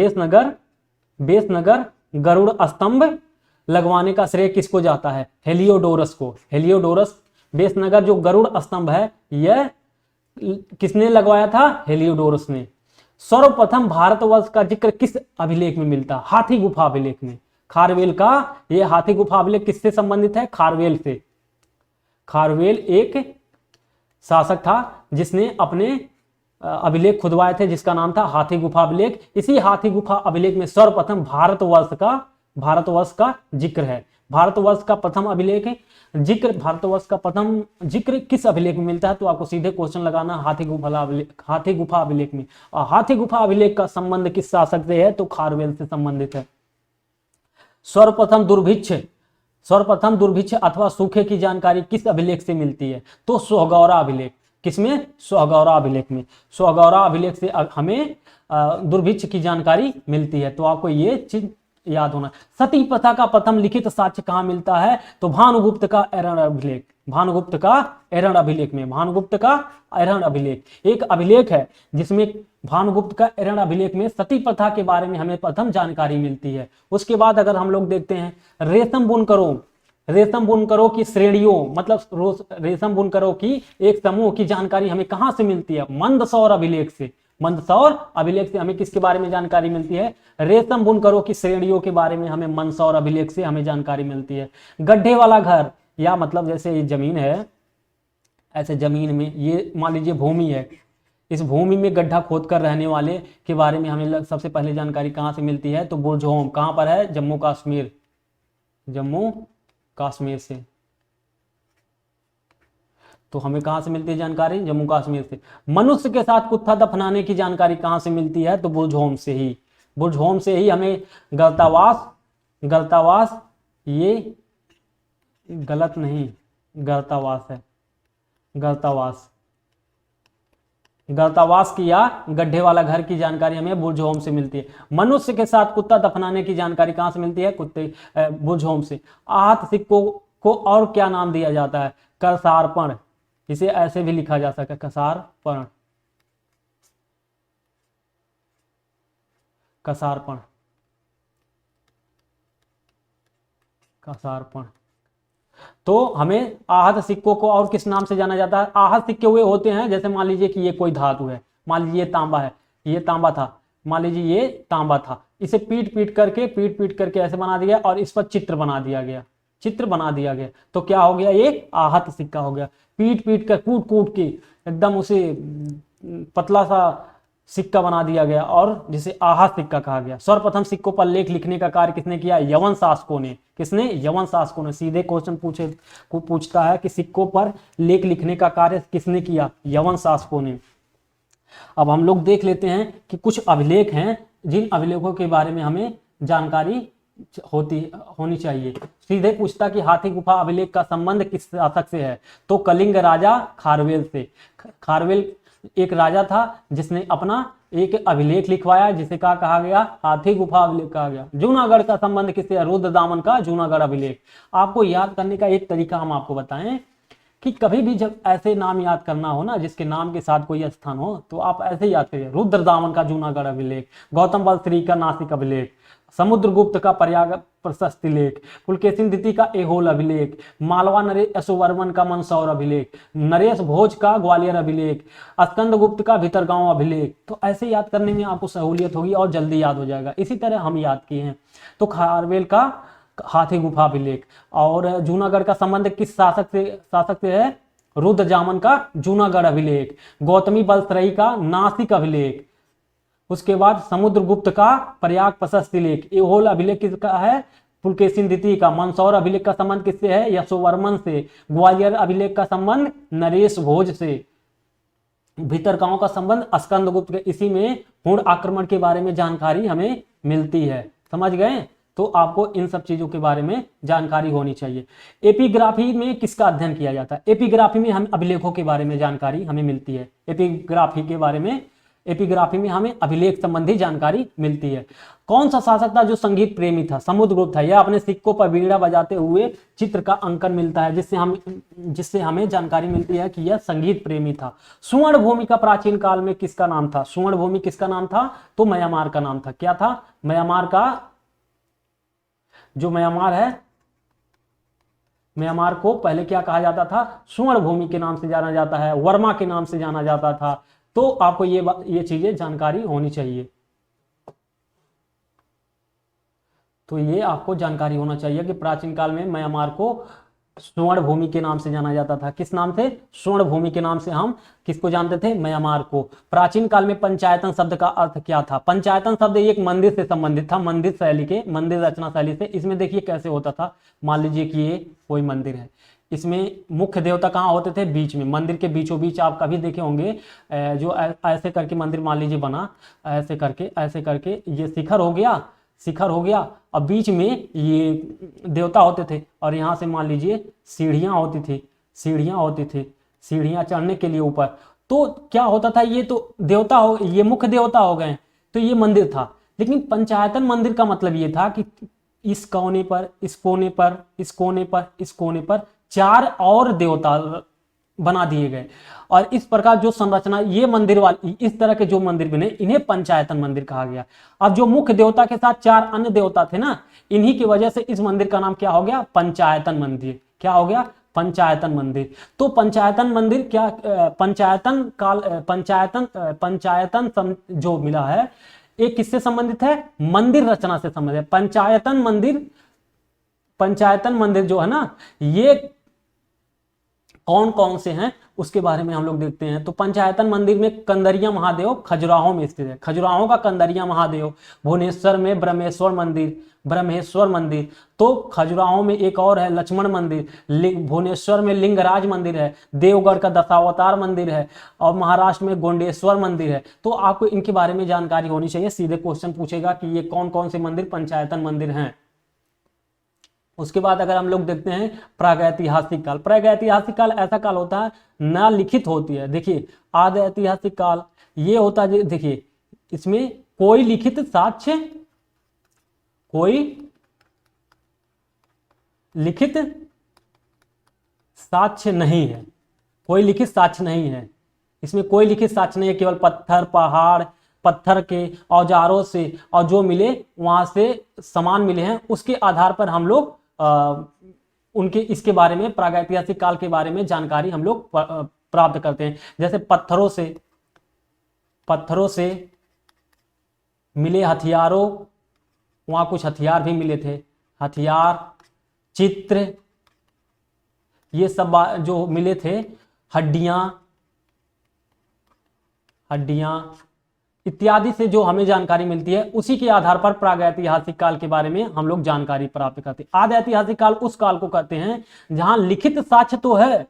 बेसनगर गरुड़ स्तंभ लगवाने का श्रेय किसको जाता है? हेलियोडोरस को। हेलियोडोरस। बेसनगर जो गरुड़ स्तंभ है यह किसने लगवाया था? हेलियोडोरस ने। सर्वप्रथम भारतवर्ष का जिक्र किस अभिलेख में मिलता? हाथी गुफा अभिलेख में। खारवेल का ये हाथी गुफा अभिलेख किससे संबंधित है? खारवेल से। खारवेल एक शासक था जिसने अपने अभिलेख खुदवाए थे, जिसका नाम था हाथी गुफा अभिलेख। इसी हाथी गुफा अभिलेख में सर्वप्रथम भारतवर्ष का जिक्र है। भारतवर्ष का प्रथम अभिलेख जिक्र, भारतवर्ष का प्रथम जिक्र किस अभिलेख में मिलता है? तो आपको सीधे क्वेश्चन लगाना हाथी गुफा अभिलेख में। और हाथी गुफा अभिलेख का संबंध किस शासक से है? तो खारवेल से संबंधित है। सर्वप्रथम दुर्भिक्ष अथवा सूखे की जानकारी किस अभिलेख से मिलती है? तो सोहगौरा अभिलेख। किसमें? सोहगौरा अभिलेख में। सोहगौरा अभिलेख से हमें दुर्भिक्ष की जानकारी मिलती है। तो आपको ये चीज याद होना। सती प्रथा का प्रथम लिखित साक्ष्य कहां मिलता है? तो भानुगुप्त का एरण अभिलेख। भानुगुप्त का एरण अभिलेख में। भानुगुप्त का एरण अभिलेख एक अभिलेख है जिसमें भानुगुप्त का एरण अभिलेख में सती प्रथा के बारे में हमें प्रथम जानकारी मिलती है। उसके बाद अगर हम लोग देखते हैं रेशम बुनकरों की श्रेणियों, मतलब रेशम बुनकरों की एक समूह की जानकारी हमें कहां से मिलती है? मंदसौर अभिलेख से। मंदसौर अभिलेख से हमें किसके बारे में जानकारी मिलती है? रेशम बुनकरों की श्रेणियों के बारे में हमें मंदसौर अभिलेख से हमें जानकारी मिलती है। गड्ढे वाला घर, या मतलब जैसे ये जमीन है, ऐसे जमीन में ये मान लीजिए भूमि है, इस भूमि में गड्ढा खोदकर रहने वाले के बारे में हमें सबसे पहले जानकारी कहां से मिलती है? तो बुर्जहोम। कहां पर है? जम्मू कश्मीर से। तो हमें कहां से मिलती है जानकारी? जम्मू कश्मीर से। मनुष्य के साथ कुत्ता दफनाने की जानकारी कहां से मिलती है? तो बुर्जहोम से ही। बुर्जहोम से ही हमें गलतावास, ये गलत नहीं, गलतावास है। गलतावास की या गड्ढे वाला घर की जानकारी हमें बुर्जहोम से मिलती है। मनुष्य के साथ कुत्ता दफनाने की जानकारी कहां से मिलती है? बुर्जहोम से। आहत सिक्कों को और क्या नाम दिया जाता है? कसारपण। इसे ऐसे भी लिखा जा सकता है, कसारपण। तो हमें आहत सिक्कों को और किस नाम से जाना जाता है? आहत सिक्के हुए होते हैं, जैसे मान लीजिए कि ये कोई धातु है, मान लीजिए ये तांबा है, ये तांबा था, मान लीजिए ये तांबा था, इसे पीट पीट करके ऐसे बना दिया और इस पर चित्र बना दिया गया, तो क्या हो गया? ये आहत सिक्का हो गया। पीट कर कूट के एकदम उसे पतला सा सिक्का बना दिया गया और जिसे आहा सिक्का कहा गया। सर्वप्रथम सिक्कों पर लेख लिखने का कार्य किसने किया? यवन शासकों ने। किसने? यवन शासकों ने। सीधे क्वेश्चन पूछता है कि सिक्कों पर लेख लिखने का कार्य किसने किया? यवन शासकों ने। अब हम लोग देख लेते हैं कि कुछ अभिलेख हैं जिन अभिलेखों के बारे में हमें जानकारी होनी चाहिए। सीधे पूछता कि हाथी गुफा अभिलेख का संबंध किस शासक से है? तो कलिंग राजा खारवेल से। खारवेल एक राजा था जिसने अपना एक अभिलेख लिखवाया जिसे क्या कहा गया? हाथी गुफा अभिलेख कहा गया। जूनागढ़ का संबंध किससे? रुद्रदामन का जूनागढ़ अभिलेख। आपको याद करने का एक तरीका हम आपको बताएं कि कभी भी जब ऐसे नाम याद करना हो ना जिसके नाम के साथ कोई स्थान हो तो आप ऐसे याद करिए, रुद्रदामन का जूनागढ़ अभिलेख, गौतम बल श्री का नासिक अभिलेख, समुद्रगुप्त का प्रयाग प्रशस्ति लेख, पुलकेशिन द्वितीय का ऐहोल अभिलेख, मालवा नरेश यशोवर्मन का मंदसौर अभिलेख, नरेश भोज का ग्वालियर अभिलेख, स्कंदगुप्त का भीतरगांव अभिलेख। तो ऐसे याद करने में आपको सहूलियत होगी और जल्दी याद हो जाएगा। इसी तरह हम याद किए हैं। तो खारवेल का हाथी गुफा अभिलेख। और जूनागढ़ का संबंध किस शासक से है? रुद्रदामन का जूनागढ़ अभिलेख। गौतमी बलश्रयी का नासिक अभिलेख। उसके बाद समुद्रगुप्त का प्रयाग प्रशस्ति लेख। ऐहोल अभिलेख किसका है? पुलकेशिन द्वितीय का। मंदसौर अभिलेख का संबंध किससे है? यशोवर्मन से। ग्वालियर अभिलेख का संबंध नरेश भोज से। भीतरगांव का संबंध स्कंदगुप्त के। इसी में हुण आक्रमण के बारे में जानकारी हमें मिलती है। समझ गए? तो आपको इन सब चीजों के बारे में जानकारी होनी चाहिए। एपिग्राफी में किसका अध्ययन किया जाता है? एपिग्राफी में हम अभिलेखों के बारे में जानकारी हमें मिलती है। एपिग्राफी में हमें अभिलेख संबंधी जानकारी मिलती है। कौन सा शासक था जो संगीत प्रेमी था? समुद्रगुप्त था। यह अपने सिक्कों पर वीणा बजाते हुए चित्र का अंकन मिलता है जिससे हमें जानकारी मिलती है कि यह संगीत प्रेमी था। स्वर्ण भूमि का प्राचीन काल में किसका नाम था? स्वर्ण भूमि किसका नाम था? तो म्यांमार का नाम था। क्या था? म्यांमार का जो म्यांमार है, म्यांमार को पहले क्या कहा जाता था? स्वर्ण भूमि के नाम से जाना जाता है, वर्मा के नाम से जाना जाता था। तो आपको ये चीजें जानकारी होनी चाहिए। तो ये आपको जानकारी होना चाहिए कि प्राचीन काल में म्यांमार को स्वर्ण भूमि के नाम से जाना जाता था। किस नाम से? स्वर्ण भूमि के नाम से हम किसको जानते थे? म्यांमार को। प्राचीन काल में पंचायतन शब्द का अर्थ क्या था? पंचायतन शब्द एक मंदिर से संबंधित था, मंदिर रचना शैली से। इसमें देखिए कैसे होता था। मान लीजिए कि ये कोई मंदिर है, इसमें मुख्य देवता कहाँ होते थे? बीच में। मंदिर के बीचों बीच आप कभी देखे होंगे जो ऐसे करके मंदिर मान लीजिए बना, ऐसे करके ये शिखर हो गया और बीच में ये देवता होते थे और यहाँ से मान लीजिए सीढ़ियाँ होती थी सीढ़ियाँ चढ़ने के लिए ऊपर। तो क्या होता था? ये तो देवता हो, ये मुख्य देवता हो गए, तो ये मंदिर था। लेकिन पंचायतन मंदिर का मतलब ये था कि इस कोने पर, इस कोने पर, इस कोने पर, इस कोने पर 4 और देवता बना दिए गए और इस प्रकार जो संरचना ये मंदिर वाली, इस तरह के जो मंदिर बने इन्हें पंचायतन मंदिर कहा गया। अब जो मुख्य देवता के साथ 4 अन्य देवता थे ना, इन्हीं की वजह से इस मंदिर का नाम क्या हो गया? पंचायतन मंदिर। क्या हो गया? पंचायतन मंदिर। तो पंचायतन मंदिर क्या, पंचायतन जो मिला है एक किससे संबंधित है? मंदिर रचना से संबंधित है। पंचायतन मंदिर जो है ना, ये कौन कौन से हैं उसके बारे में हम लोग देखते हैं। तो पंचायतन मंदिर में कंदरिया महादेव खजुराहो में स्थित है। खजुराहो का कंदरिया महादेव। भुवनेश्वर में ब्रह्मेश्वर मंदिर। तो खजुराहो में एक और है लक्ष्मण मंदिर। भुवनेश्वर में लिंगराज मंदिर है। देवगढ़ का दशावतार मंदिर है और महाराष्ट्र में गोंडेश्वर मंदिर है। तो आपको इनके बारे में जानकारी होनी चाहिए। सीधे क्वेश्चन पूछेगा कि ये कौन कौन से मंदिर पंचायतन मंदिर हैं। उसके बाद अगर हम लोग देखते हैं प्रागैतिहासिक काल। प्रागैतिहासिक काल ऐसा काल होता है ना लिखित होती है। देखिए आदि ऐतिहासिक काल ये होता है, देखिए इसमें कोई लिखित साक्ष्य नहीं है। कोई लिखित साक्ष्य नहीं है। इसमें कोई लिखित साक्ष्य नहीं है। केवल पत्थर, पहाड़, पत्थर के औजारों से और जो मिले वहां से सामान मिले हैं उसके आधार पर हम लोग उनके इसके बारे में प्रागैतिहासिक काल के बारे में जानकारी हम लोग प्राप्त करते हैं। जैसे पत्थरों से मिले हथियारों, वहां कुछ हथियार भी मिले थे, हथियार, चित्र, ये सब जो मिले थे, हड्डियां, इत्यादि से जो हमें जानकारी मिलती है, उसी के आधार पर प्रागैतिहासिक काल के बारे में हम लोग जानकारी प्राप्त करते हैं। आदि ऐतिहासिक काल उस काल को कहते हैं जहां लिखित साक्ष्य तो है,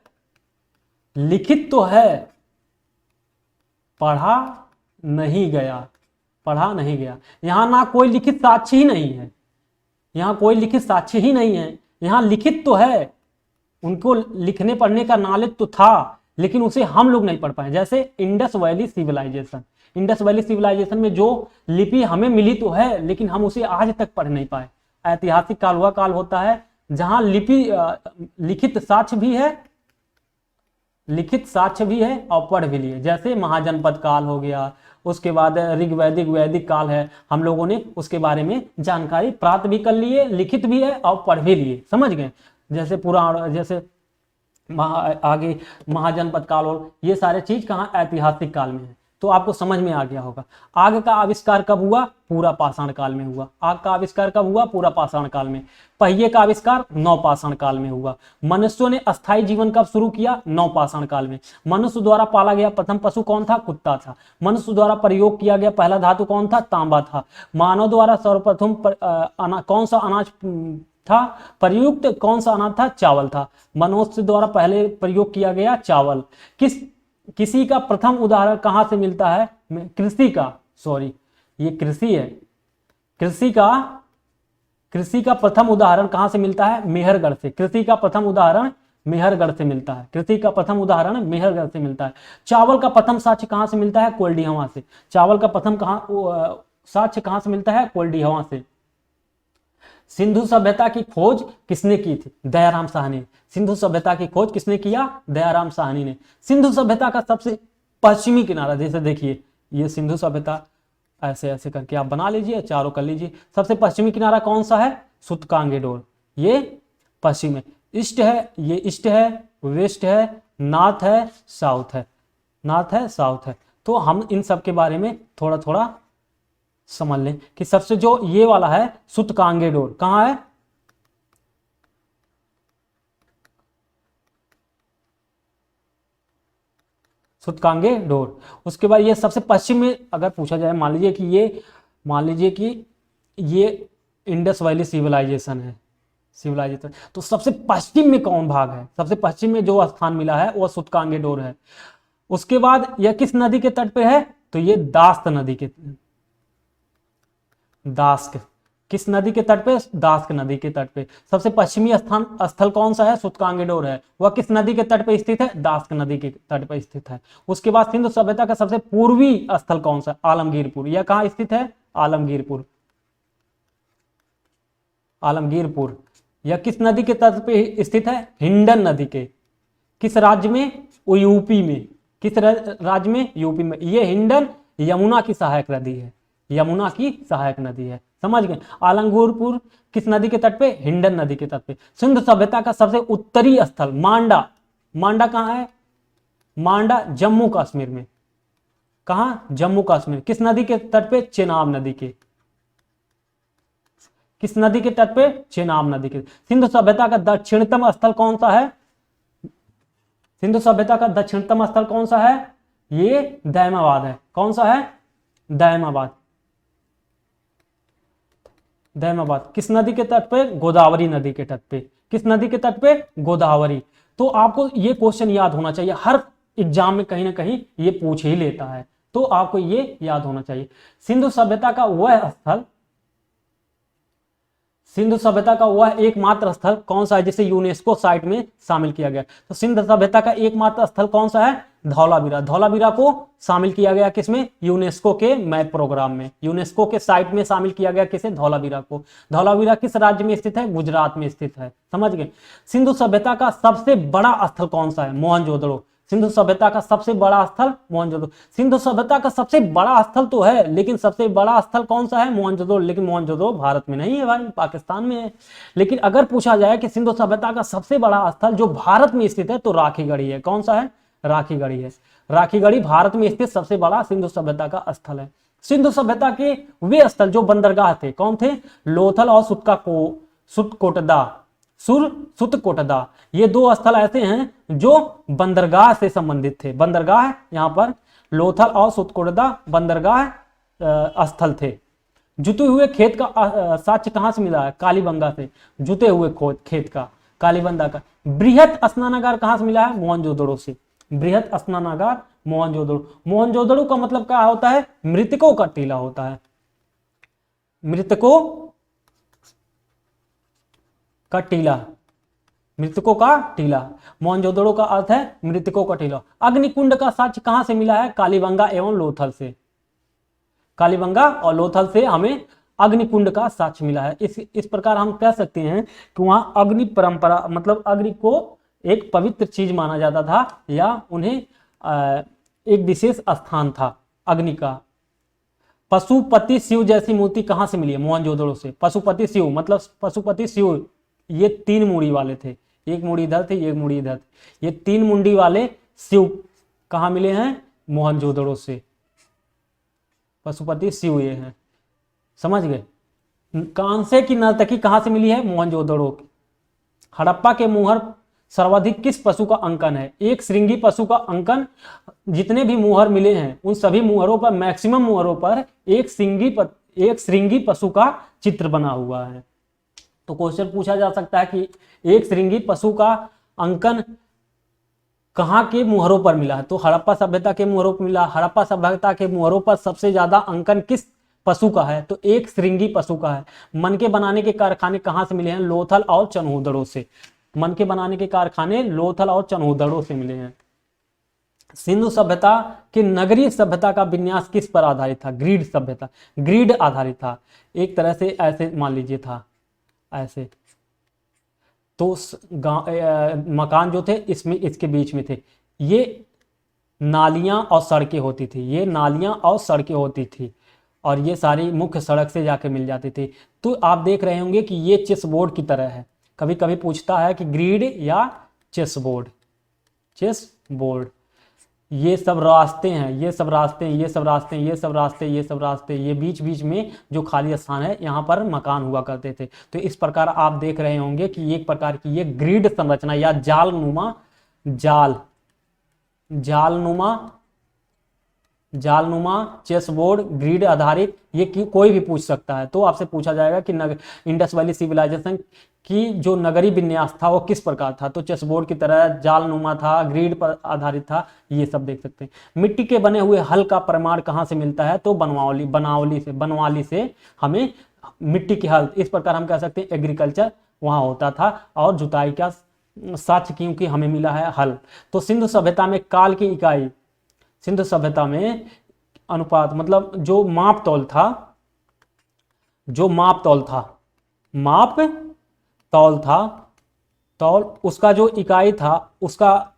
लिखित तो है, पढ़ा नहीं गया, पढ़ा नहीं गया। यहां ना कोई लिखित साक्ष्य ही नहीं है, यहां कोई लिखित साक्ष्य ही नहीं है, यहां लिखित तो है, उनको लिखने पढ़ने का नॉलेज तो था, लेकिन उसे हम लोग नहीं पढ़ पाए। जैसे Indus valley civilisation, Indus valley civilisation में जो लिपि हमें मिली तो है, लेकिन हम उसे आज तक पढ़ नहीं पाए। ऐतिहासिक काल वह काल होता है जहां लिखित साक्ष्य भी है, लिखित साक्ष्य भी है और पढ़ भी लिए। जैसे महाजनपद काल हो गया, उसके बाद ऋग्वैदिक वैदिक काल है, हम लोगों ने उसके बारे में जानकारी प्राप्त भी कर लिए, लिखित भी है और पढ़ भी लिए, समझ गए। जैसे पुराण, जैसे आगे महाजनपद काल और ये सारे चीज कहाँ ऐतिहासिक काल में है, तो आपको समझ में आ गया होगा। आग का आविष्कार कब हुआ? पूरा पाषाण काल में हुआ। आग का आविष्कार कब हुआ? पूरा पाषाण काल में। पहिए का आविष्कार नवपाषाण काल में हुआ। मनुष्यों ने अस्थायी जीवन कब शुरू किया? नवपाषाण काल में। मनुष्य द्वारा पाला गया प्रथम पशु कौन था? कुत्ता था। मनुष्य द्वारा प्रयोग किया गया पहला धातु कौन था? तांबा था। मानव द्वारा सर्वप्रथम कौन सा अनाज था प्रयुक्त? कौन सा अनाज था? चावल था। मनुष्य द्वारा पहले प्रयोग किया गया चावल। किसी का प्रथम उदाहरण कहां से मिलता है? कृषि का, सॉरी ये कृषि है। कृषि का प्रथम उदाहरण कहां से मिलता है? मेहरगढ़ से। कृषि का प्रथम उदाहरण मेहरगढ़ से मिलता है। कृषि का प्रथम उदाहरण मेहरगढ़ से मिलता है। चावल का प्रथम साक्ष्य कहां से मिलता है? कोल्डिहवा से। चावल का प्रथम साक्ष्य कहां से मिलता है? कोल्डिहवा से। सिंधु सभ्यता की खोज किसने की थी? दयाराम साहनी। सिंधु सभ्यता की खोज किसने किया? दयाराम साहनी ने। सिंधु सभ्यता का सबसे पश्चिमी किनारा, जैसे देखिए ये सिंधु सभ्यता, ऐसे ऐसे करके आप बना लीजिए, चारों कर लीजिए। सबसे पश्चिमी किनारा कौन सा है? सूतकांगेडोर, ये पश्चिम है। ईस्ट है, ये ईस्ट है, वेस्ट है, नॉर्थ है, साउथ है, नॉर्थ है, साउथ है। तो हम इन सब के बारे में थोड़ा थोड़ा समझ लें कि सबसे जो ये वाला है सूतकांगेडोर कहां है? सूतकांगेडोर। उसके बाद ये सबसे पश्चिम में अगर पूछा जाए, मान लीजिए कि ये इंडस वैली सिविलाइजेशन है, सिविलाइजेशन, तो सबसे पश्चिम में कौन भाग है? सबसे पश्चिम में जो स्थान मिला है वह सूतकांगेडोर है। उसके बाद यह किस नदी के तट पे है? तो ये दास्त नदी के, दास्क, किस नदी के तट पे? दास्क नदी के तट पे। सबसे पश्चिमी स्थल कौन सा है? सूतकांगेडोर है। वह किस नदी के तट पे स्थित है? दास्क नदी के तट पे स्थित है। उसके बाद सिंधु सभ्यता का सबसे पूर्वी स्थल कौन सा? आलमगीरपुर। यह कहां स्थित है? आलमगीरपुर, आलमगीरपुर। यह किस नदी के तट पे स्थित है? हिंडन नदी के। किस राज्य में? यूपी में। किस राज्य में? यूपी में। यह हिंडन यमुना की सहायक नदी है, यमुना की सहायक नदी है, समझ गए। आलमगीरपुर किस नदी के तट पे? हिंडन नदी के तट पे। सिंधु सभ्यता का सबसे उत्तरी स्थल मांडा। मांडा कहां है? मांडा जम्मू कश्मीर में। कहां? जम्मू कश्मीर। किस नदी के तट पे? चेनाब नदी के। किस नदी के तट पे? चेनाब नदी के। सिंधु सभ्यता का दक्षिणतम स्थल कौन सा है? सिंधु सभ्यता का दक्षिणतम स्थल कौन सा है? ये दैमाबाद है। कौन सा है? दैमाबाद, दैमाबाद। किस नदी के तट पे? गोदावरी नदी के तट पे। किस नदी के तट पे? गोदावरी। तो आपको ये क्वेश्चन याद होना चाहिए, हर एग्जाम में कहीं ना कहीं ये पूछ ही लेता है, तो आपको ये याद होना चाहिए। सिंधु सभ्यता का वह स्थल, सिंधु सभ्यता का वह एकमात्र स्थल कौन सा है जिसे यूनेस्को साइट में शामिल किया गया? तो सिंधु सभ्यता का एकमात्र स्थल कौन सा है? धौलावीरा। धौलावीरा को शामिल किया गया किसमें? यूनेस्को के मैप प्रोग्राम में, यूनेस्को के साइट में शामिल किया गया किसे? धौलावीरा को। धौलावीरा किस राज्य में स्थित है? गुजरात में स्थित है, समझ गए। सिंधु सभ्यता का सबसे बड़ा स्थल कौन सा है? मोहनजोदड़ो। सिंधु सभ्यता का सबसे बड़ा स्थल मोहनजोदड़ो। सिंधु सभ्यता का सबसे बड़ा स्थल तो है, लेकिन सबसे बड़ा स्थल कौन सा है? मोहनजोदड़ो। लेकिन मोहनजोदड़ो भारत में नहीं है भाई, पाकिस्तान में है। लेकिन अगर पूछा जाए कि सिंधु सभ्यता का सबसे बड़ा स्थल जो भारत में स्थित है, तो राखीगढ़ी है। कौन सा है? राखीगढ़ी है। राखीगढ़ी भारत में स्थित सबसे बड़ा सिंधु सभ्यता का स्थल है। सिंधु सभ्यता के वे स्थल जो बंदरगाह थे कौन थे? लोथल और सुतकोटदा। ये दो स्थल ऐसे हैं जो बंदरगाह से संबंधित थे। बंदरगाह यहां पर लोथल और सुतकोटदा बंदरगाह स्थल थे। जुते हुए खेत का साक्ष्य कहाँ से मिला है? कालीबंगा से। जुते हुए खेत का, कालीबंगा का। बृहत स्नानागार कहाँ से मिला है? मोहनजोदड़ो से। बृहत स्नानागार मोहनजोदड़ो। मोहनजोदड़ो का मतलब क्या होता है? मृतकों का टीला होता है, मृतकों का टीला, मृतकों का टीला। मोहनजोदड़ो का अर्थ है मृतकों का टीला। अग्निकुंड का साक्ष्य कहां से मिला है? कालीबंगा एवं लोथल से। कालीबंगा और लोथल से हमें अग्निकुंड का साक्ष्य मिला है। इस प्रकार हम कह सकते हैं कि वहां अग्नि परंपरा, मतलब अग्नि को एक पवित्र चीज माना जाता था, या उन्हें एक विशेष स्थान था अग्नि का। पशुपति शिव जैसी मूर्ति कहां से मिली है? मोहनजोदड़ो से। पशुपति शिव मतलब पशुपति शिव, ये 3 मूड़ी वाले थे, एक मूड़ी इधर थी, एक मूड़ी इधर थी। ये 3 मुंडी वाले शिव कहां मिले हैं? मोहनजोदड़ो से। पशुपति शिव ये हैं, समझ गए। कांसे की नर्तकी कहां से मिली है? मोहनजोदड़ो की। हड़प्पा के मुहर सर्वाधिक किस पशु का अंकन है? एक श्रृंगी पशु का अंकन। जितने भी मुहर मिले हैं उन सभी मुहरों पर, मैक्सिमम मुहरों पर एक श्रृंगी पशु का चित्र बना हुआ है। तो क्वेश्चन पूछा जा सकता है कि एक श्रृंगी पशु का अंकन कहां के मुहरों पर मिला है? तो हड़प्पा सभ्यता के मुहरों पर मिला। हड़प्पा सभ्यता के मुहरों पर सबसे ज्यादा अंकन किस पशु का है? तो एक श्रृंगी पशु का है। मनके बनाने के कारखाने कहां से मिले हैं? लोथल और चन्हूदड़ो से। मनके बनाने के कारखाने लोथल और चन्हूदड़ो से मिले हैं। सिंधु सभ्यता की नगरीय सभ्यता का विन्यास किस पर आधारित था? ग्रिड सभ्यता, ग्रिड आधारित था। एक तरह से ऐसे मान लीजिए था, ऐसे। तो मकान जो थे इसमें, इसके बीच में थे, ये नालियां और सड़कें होती थी, ये नालियां और सड़कें होती थी, और ये सारी मुख्य सड़क से जाके मिल जाती थी। तो आप देख रहे होंगे कि ये चेस बोर्ड की तरह है। कभी कभी पूछता है कि ग्रिड या चेस बोर्ड, चेस बोर्ड। ये सब रास्ते हैं, ये सब रास्ते हैं, ये सब रास्ते हैं, ये सब रास्ते, ये सब रास्ते, ये बीच बीच में जो खाली स्थान है यहाँ पर मकान हुआ करते थे। तो इस प्रकार आप देख रहे होंगे कि एक प्रकार की ये ग्रिड संरचना या जालनुमा चेस बोर्ड, ग्रिड आधारित, ये कोई भी पूछ सकता है। तो आपसे पूछा जाएगा कि इंडस वैली सिविलाइजेशन की जो नगरी विन्यास था वो किस प्रकार था? तो चेस बोर्ड की तरह जालनुमा था, ग्रिड पर आधारित था, ये सब देख सकते हैं। मिट्टी के बने हुए हल का प्रमाण कहाँ से मिलता है? तो बनवाली से हमें मिट्टी के हल, इस प्रकार हम कह सकते हैं एग्रीकल्चर वहाँ होता था, और जुताई का साक्ष्य क्योंकि हमें मिला है हल। तो सिंधु सभ्यता में काल की इकाई, सिंधु सभ्यता में अनुपात मतलब जो माप तौल था, तौल उसका जो इकाई था, उसका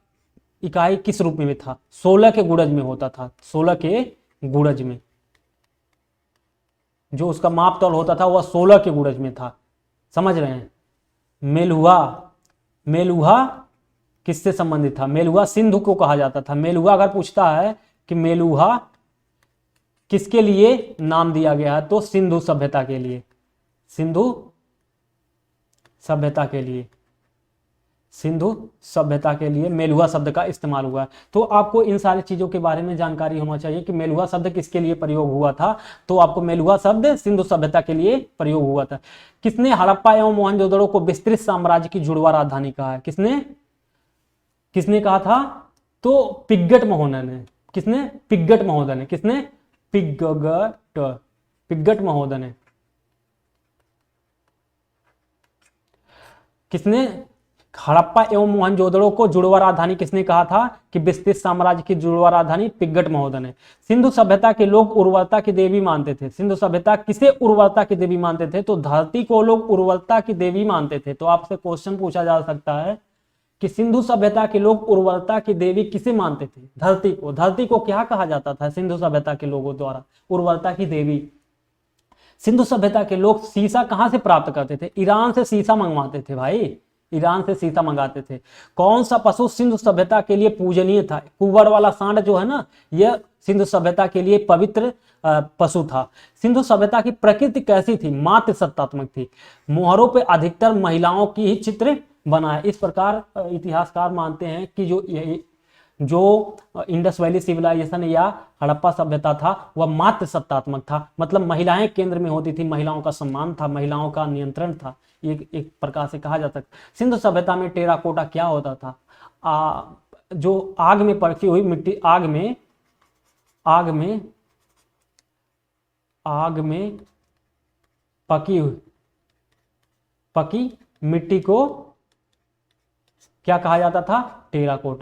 इकाई किस रूप में था? 16 के गुणज में होता था। 16 के गुणज में जो उसका माप तौल होता था वह 16 के गुणज में था। समझ रहे हैं? मेलुहा किससे संबंधित था? मेलुहा सिंधु को कहा जाता था। मेलुहा अगर पूछता है कि मेलुहा किसके लिए नाम दिया गया है? तो सिंधु सभ्यता के लिए, सिंधु सभ्यता के लिए मेलुहा शब्द का इस्तेमाल हुआ है। तो आपको इन सारी चीजों के बारे में जानकारी होना चाहिए कि मेलुहा शब्द किसके लिए प्रयोग हुआ था। तो आपको मेलुहा शब्द सिंधु सभ्यता के लिए प्रयोग हुआ था। किसने हड़प्पा एवं मोहनजोदड़ो को विस्तृत साम्राज्य की जुड़वा राजधानी कहा है? किसने कहा था? तो पिग्गट महोदय ने। किसने? पिग्गट महोदय ने। किसने? पिग्गट महोदय ने। किसने हड़प्पा एवं मोहनजोदड़ो को जुड़वा राजधानी किसने कहा था कि विस्तृत साम्राज्य की जुड़वा राजधानी? पिग्गट महोदय ने। सिंधु सभ्यता के लोग उर्वरता की देवी मानते थे। सिंधु सभ्यता किसे उर्वरता की देवी मानते थे? तो धरती को लोग उर्वरता की देवी मानते थे। तो आपसे क्वेश्चन पूछा जा सकता है कि सिंधु सभ्यता के लोग उर्वरता की देवी किसे मानते थे? धरती को। धरती को क्या कहा जाता था सिंधु सभ्यता के लोगों द्वारा? उर्वरता की देवी। सिंधु सभ्यता के लोग सीसा कहां से प्राप्त करते थे? ईरान से सीसा मंगवाते थे भाई, ईरान से सीसा मंगाते थे। कौन सा पशु सिंधु सभ्यता के लिए पूजनीय था? कुंवर वाला सांड जो है ना, यह सिंधु सभ्यता के लिए पवित्र पशु था। सिंधु सभ्यता की प्रकृति कैसी थी? मातृ सत्तात्मक थी। मोहरों पे अधिकतर महिलाओं की ही चित्र बना है। इस प्रकार इतिहासकार मानते हैं कि जो जो इंडस वैली सिविलाइजेशन या हड़प्पा सभ्यता था वह मात्र सत्तात्मक था, मतलब महिलाएं केंद्र में होती थी, महिलाओं का सम्मान था, महिलाओं का नियंत्रण था, ये एक प्रकार से कहा जा सकता। सिंधु सभ्यता में टेराकोटा क्या होता था? जो आग में पकी हुई मिट्टी, आग में पकी मिट्टी को क्या कहा जाता था? टेराकोटा।